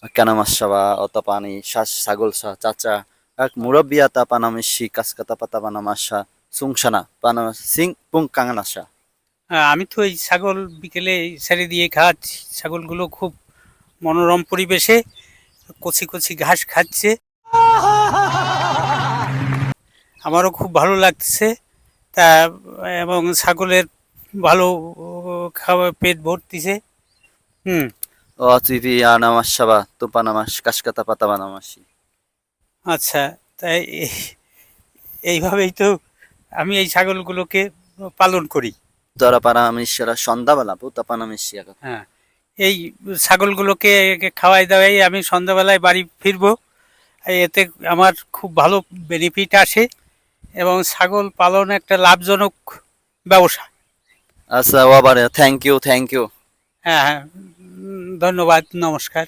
Kanamasawa, Otapani, Shash Sagulsa, Chacha, Ak Murabia Tapanamishi, Kaskata Patapanamasha, Sungshana, Panama Sing Pung Kanganasha. আমি তো এই ছাগল বিকেলে ছেড়ে দিয়ে খাওয়াচ্ছি। ছাগলগুলো খুব মনোরম পরিবেশে কচি কচি ঘাস খাচ্ছে, আমারও খুব ভালো লাগছে। তা এবং ছাগলের ভালো খাওয়া পেট ভরতিছে। হুম। O TV Anamashawa, Tupanamash, Kaskata Patapanamashi. আচ্ছা, তাই এইভাবেই তো আমি এই ছাগলগুলোকে পালন করি। Dora Panamishara, Shondavala, Putapanamishia. হ্যাঁ, এই ছাগলগুলোকে খাওয়াই দাওয়াই আমি সন্ধ্যাবেলায় বাড়ি ফিরবো। এতে আমার খুব ভালো বেনিফিট আসে এবং ছাগল পালন একটা লাভজনক ব্যবসা। Asa Wabare, thank you, thank you. হ্যাঁ, হ্যাঁ, ধন্যবাদ, নমস্কার।